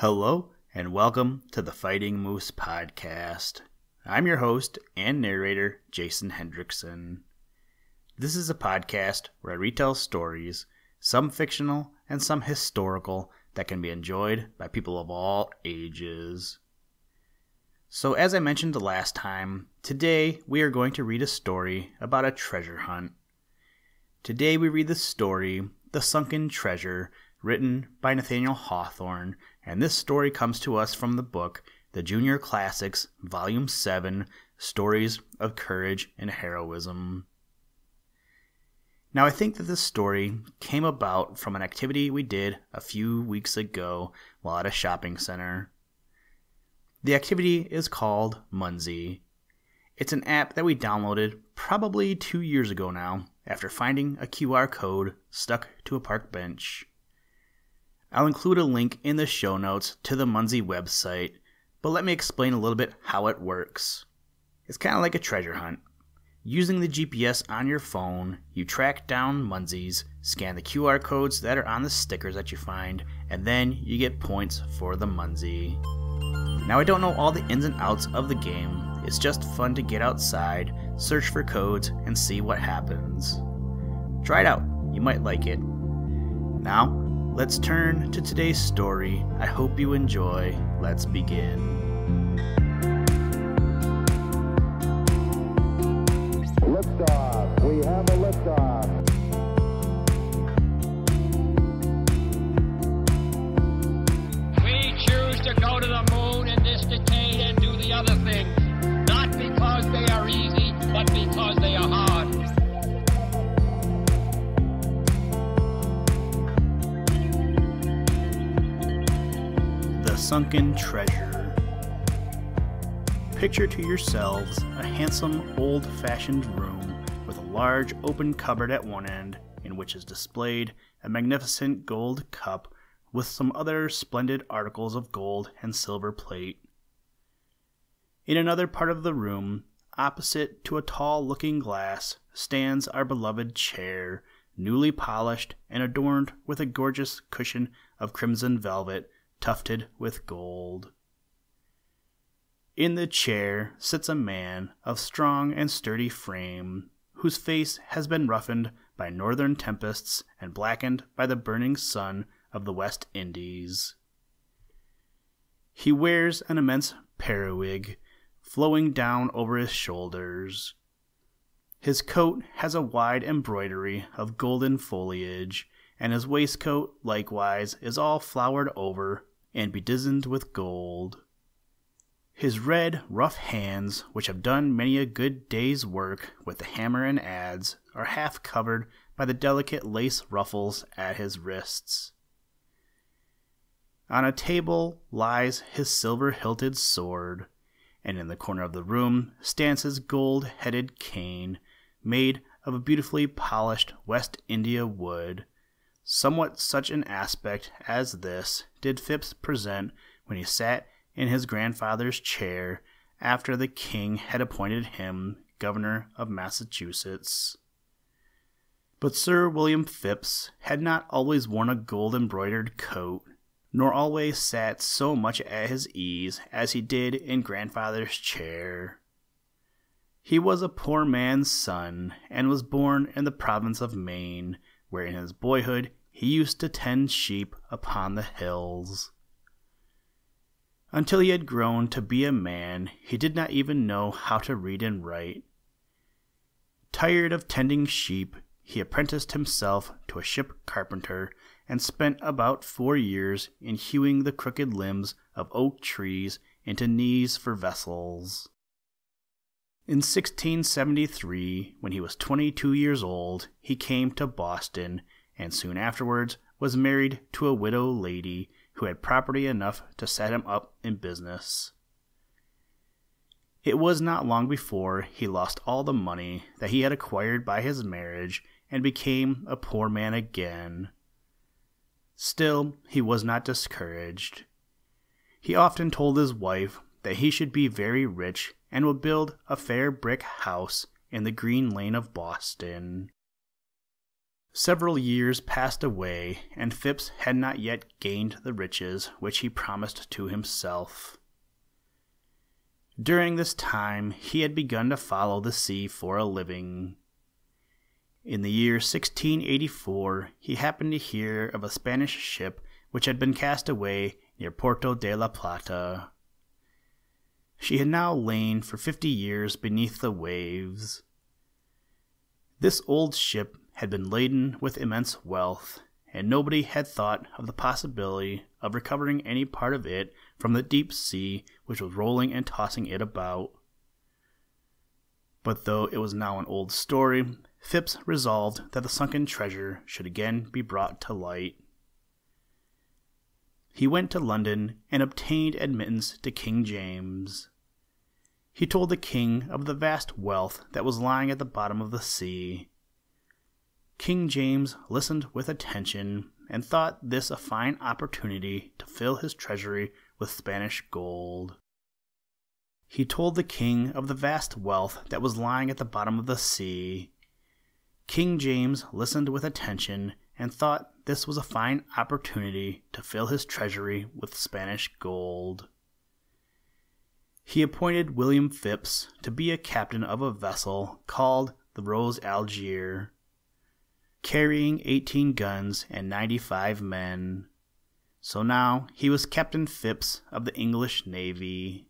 Hello, and welcome to the Fighting Moose Podcast. I'm your host and narrator, Jason Hendrickson. This is a podcast where I retell stories, some fictional and some historical, that can be enjoyed by people of all ages. So as I mentioned the last time, today we are going to read a story about a treasure hunt. Today we read the story, The Sunken Treasure, written by Nathaniel Hawthorne, and this story comes to us from the book, The Junior Classics, Volume 7, Stories of Courage and Heroism. Now, I think that this story came about from an activity we did a few weeks ago while at a shopping center. The activity is called Munzie. It's an app that we downloaded probably 2 years ago now after finding a QR code stuck to a park bench. I'll include a link in the show notes to the Munzie website, but let me explain a little bit how it works. It's kind of like a treasure hunt. Using the GPS on your phone, you track down Munzies, scan the QR codes that are on the stickers that you find, and then you get points for the Munzie. Now, I don't know all the ins and outs of the game. It's just fun to get outside, search for codes, and see what happens. Try it out. You might like it. Now, let's turn to today's story. I hope you enjoy. Let's begin. Liftoff. We have a liftoff. We choose to go to the moon in this decade and do the other things, not because they are easy, but because they are hard. The Sunken Treasure. Picture to yourselves a handsome, old-fashioned room with a large open cupboard at one end in which is displayed a magnificent gold cup with some other splendid articles of gold and silver plate. In another part of the room, opposite to a tall looking glass, stands our beloved chair, newly polished and adorned with a gorgeous cushion of crimson velvet tufted with gold. In the chair sits a man of strong and sturdy frame, whose face has been roughened by northern tempests and blackened by the burning sun of the West Indies. He wears an immense periwig, flowing down over his shoulders. His coat has a wide embroidery of golden foliage, and his waistcoat likewise is all flowered over and bedizened with gold. His red, rough hands, which have done many a good day's work with the hammer and adze, are half covered by the delicate lace ruffles at his wrists. On a table lies his silver-hilted sword, and in the corner of the room stands his gold-headed cane, made of a beautifully polished West India wood. Somewhat such an aspect as this did Phipps present when he sat in his grandfather's chair after the king had appointed him governor of Massachusetts. But Sir William Phipps had not always worn a gold-embroidered coat, nor always sat so much at his ease as he did in grandfather's chair. He was a poor man's son, and was born in the province of Maine, where in his boyhood he used to tend sheep upon the hills. Until he had grown to be a man, he did not even know how to read and write. Tired of tending sheep, he apprenticed himself to a ship carpenter and spent about 4 years in hewing the crooked limbs of oak trees into knees for vessels. In 1673, when he was 22 years old, he came to Boston, and soon afterwards was married to a widow lady who had property enough to set him up in business. It was not long before he lost all the money that he had acquired by his marriage and became a poor man again. Still, he was not discouraged. He often told his wife that he should be very rich and would build a fair brick house in the Green Lane of Boston. Several years passed away, and Phipps had not yet gained the riches which he promised to himself. During this time, he had begun to follow the sea for a living. In the year 1684, he happened to hear of a Spanish ship which had been cast away near Puerto de la Plata. She had now lain for 50 years beneath the waves. This old ship had been laden with immense wealth, and nobody had thought of the possibility of recovering any part of it from the deep sea which was rolling and tossing it about. But though it was now an old story, Phipps resolved that the sunken treasure should again be brought to light. He went to London and obtained admittance to King James. He told the king of the vast wealth that was lying at the bottom of the sea. King James listened with attention and thought this a fine opportunity to fill his treasury with Spanish gold. He told the king of the vast wealth that was lying at the bottom of the sea. King James listened with attention and thought this was a fine opportunity to fill his treasury with Spanish gold. He appointed William Phipps to be a captain of a vessel called the Rose Algier, carrying 18 guns and 95 men. So now he was Captain Phipps of the English Navy.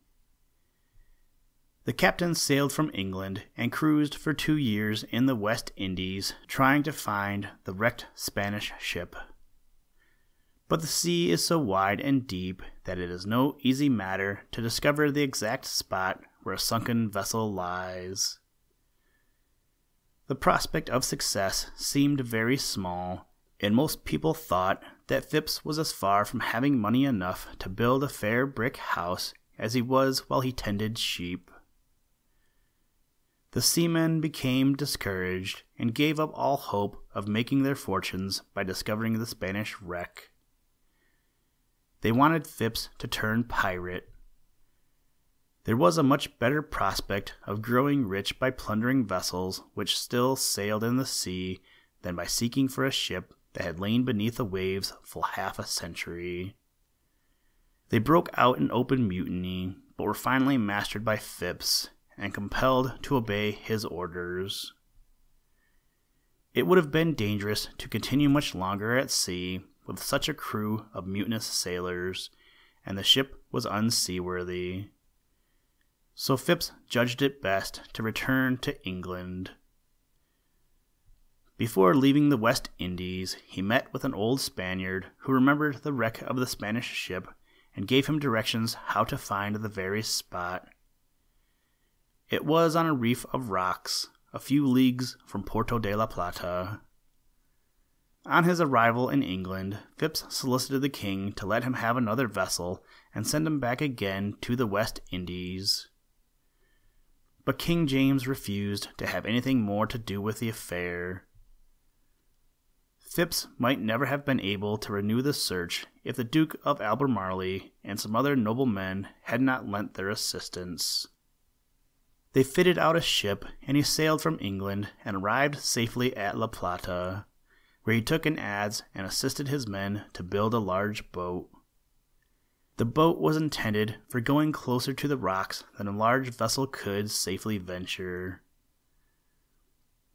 The captain sailed from England and cruised for 2 years in the West Indies, trying to find the wrecked Spanish ship. But the sea is so wide and deep that it is no easy matter to discover the exact spot where a sunken vessel lies. The prospect of success seemed very small, and most people thought that Phipps was as far from having money enough to build a fair brick house as he was while he tended sheep. The seamen became discouraged and gave up all hope of making their fortunes by discovering the Spanish wreck. They wanted Phipps to turn pirate. There was a much better prospect of growing rich by plundering vessels which still sailed in the sea than by seeking for a ship that had lain beneath the waves full half a century. They broke out in open mutiny, but were finally mastered by Phipps and compelled to obey his orders. It would have been dangerous to continue much longer at sea with such a crew of mutinous sailors, and the ship was unseaworthy. So Phipps judged it best to return to England. Before leaving the West Indies, he met with an old Spaniard who remembered the wreck of the Spanish ship and gave him directions how to find the very spot. It was on a reef of rocks, a few leagues from Puerto de la Plata. On his arrival in England, Phipps solicited the king to let him have another vessel and send him back again to the West Indies. But King James refused to have anything more to do with the affair. Phipps might never have been able to renew the search if the Duke of Albemarle and some other noblemen had not lent their assistance. They fitted out a ship, and he sailed from England and arrived safely at La Plata, where he took an adze and assisted his men to build a large boat. The boat was intended for going closer to the rocks than a large vessel could safely venture.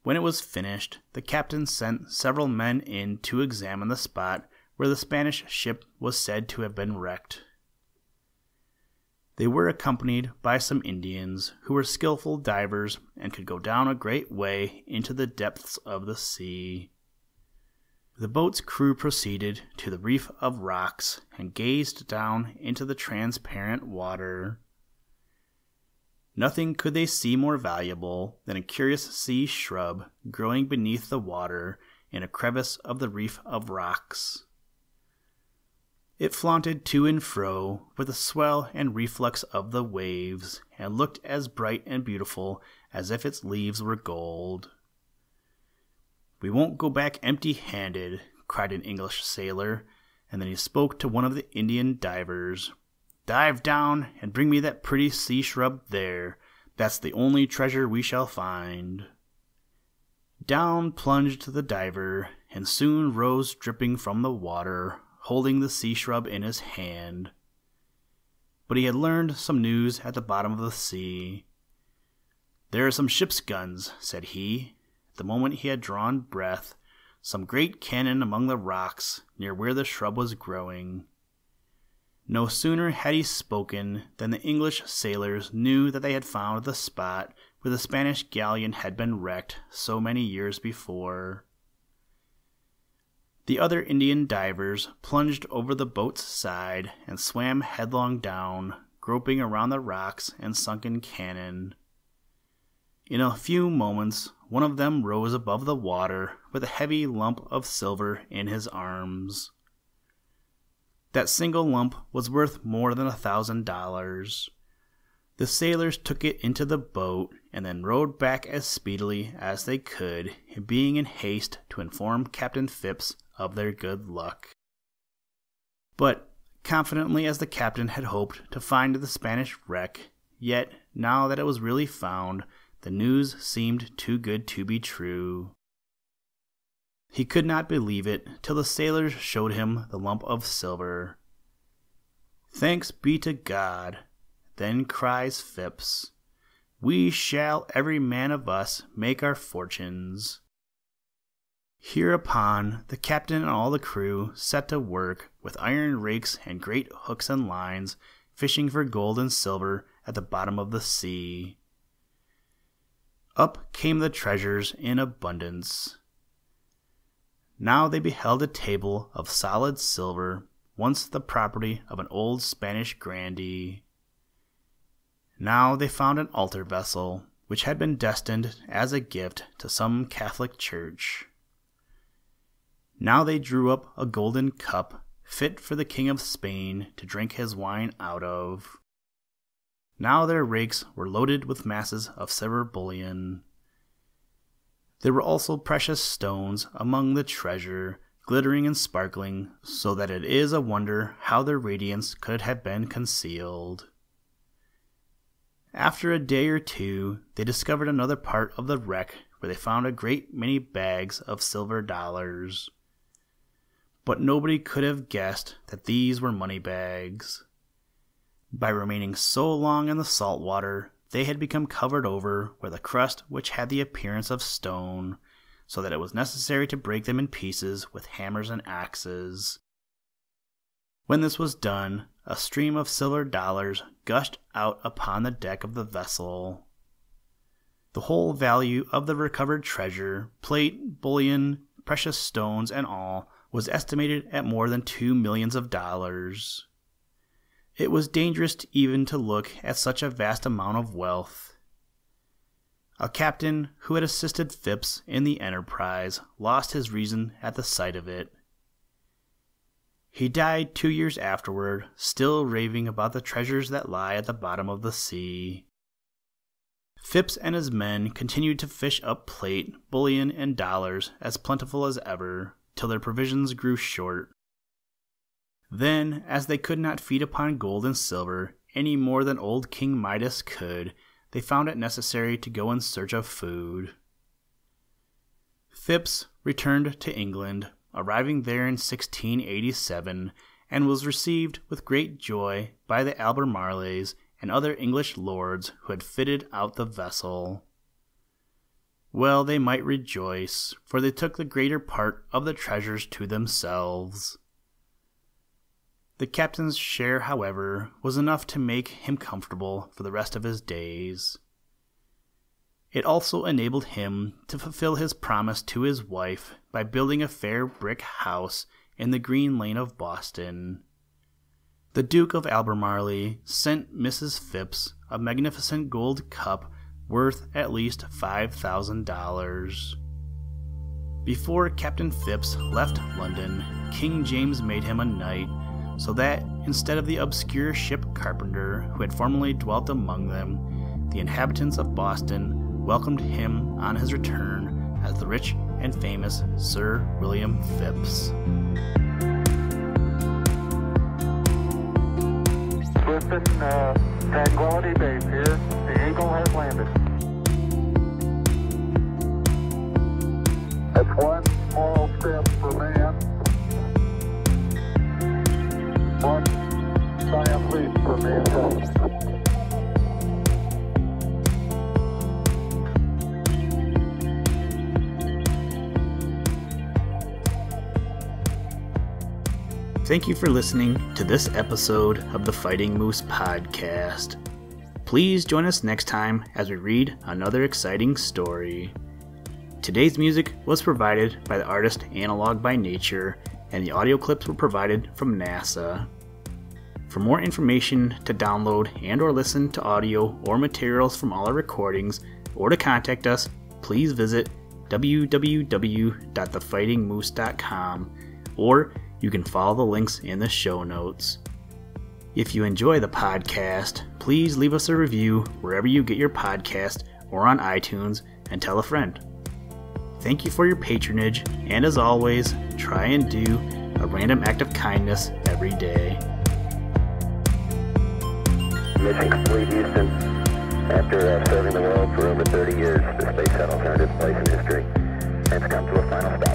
When it was finished, the captain sent several men in to examine the spot where the Spanish ship was said to have been wrecked. They were accompanied by some Indians who were skillful divers and could go down a great way into the depths of the sea. The boat's crew proceeded to the reef of rocks and gazed down into the transparent water. Nothing could they see more valuable than a curious sea shrub growing beneath the water in a crevice of the reef of rocks. It flaunted to and fro with the swell and reflux of the waves, and looked as bright and beautiful as if its leaves were gold. "We won't go back empty-handed," cried an English sailor, and then he spoke to one of the Indian divers. "Dive down and bring me that pretty sea shrub there. That's the only treasure we shall find." Down plunged the diver, and soon rose dripping from the water, holding the sea shrub in his hand. But he had learned some news at the bottom of the sea. "There are some ship's guns," said he. The moment he had drawn breath, some great cannon among the rocks near where the shrub was growing. No sooner had he spoken than the English sailors knew that they had found the spot where the Spanish galleon had been wrecked so many years before. The other Indian divers plunged over the boat's side and swam headlong down, groping around the rocks and sunken cannon. In a few moments, one of them rose above the water with a heavy lump of silver in his arms. That single lump was worth more than $1,000. The sailors took it into the boat and then rowed back as speedily as they could, being in haste to inform Captain Phipps of their good luck. But, confidently as the captain had hoped to find the Spanish wreck, yet, now that it was really found, the news seemed too good to be true. He could not believe it till the sailors showed him the lump of silver. "Thanks be to God," then cries Phipps, "we shall every man of us make our fortunes." Hereupon the captain and all the crew set to work with iron rakes and great hooks and lines, fishing for gold and silver at the bottom of the sea. Up came the treasures in abundance. Now they beheld a table of solid silver, once the property of an old Spanish grandee. Now they found an altar vessel, which had been destined as a gift to some Catholic church. Now they drew up a golden cup, fit for the King of Spain to drink his wine out of. Now their rakes were loaded with masses of silver bullion. There were also precious stones among the treasure, glittering and sparkling, so that it is a wonder how their radiance could have been concealed. After a day or two, they discovered another part of the wreck where they found a great many bags of silver dollars. But nobody could have guessed that these were money bags. By remaining so long in the salt water, they had become covered over with a crust which had the appearance of stone, so that it was necessary to break them in pieces with hammers and axes. When this was done, a stream of silver dollars gushed out upon the deck of the vessel. The whole value of the recovered treasure, plate, bullion, precious stones, and all, was estimated at more than $2 millions. It was dangerous even to look at such a vast amount of wealth. A captain who had assisted Phipps in the enterprise lost his reason at the sight of it. He died 2 years afterward, still raving about the treasures that lie at the bottom of the sea. Phipps and his men continued to fish up plate, bullion, and dollars as plentiful as ever, till their provisions grew short. Then, as they could not feed upon gold and silver any more than old King Midas could, they found it necessary to go in search of food. Phipps returned to England, arriving there in 1687, and was received with great joy by the Albemarles and other English lords who had fitted out the vessel. Well, they might rejoice, for they took the greater part of the treasures to themselves. The captain's share, however, was enough to make him comfortable for the rest of his days. It also enabled him to fulfill his promise to his wife by building a fair brick house in the Green Lane of Boston. The Duke of Albemarle sent Mrs. Phipps a magnificent gold cup worth at least $5,000. Before Captain Phipps left London, King James made him a knight, so that instead of the obscure ship carpenter who had formerly dwelt among them, the inhabitants of Boston welcomed him on his return as the rich and famous Sir William Phipps. Listen, Tranquility Base here. The Eagle has landed. One small step for man, one giant leap for mankind. Thank you for listening to this episode of the Fighting Moose podcast. Please join us next time as we read another exciting story. Today's music was provided by the artist Analog by Nature, and the audio clips were provided from NASA. For more information to download and or listen to audio or materials from all our recordings, or to contact us, please visit www.thefightingmoose.com, or you can follow the links in the show notes. If you enjoy the podcast, please leave us a review wherever you get your podcast or on iTunes, and tell a friend. Thank you for your patronage, and as always, try and do a random act of kindness every day. Mission complete, Houston. After serving the world for over 30 years, the space shuttle turned its place in history and it's come to a final stop.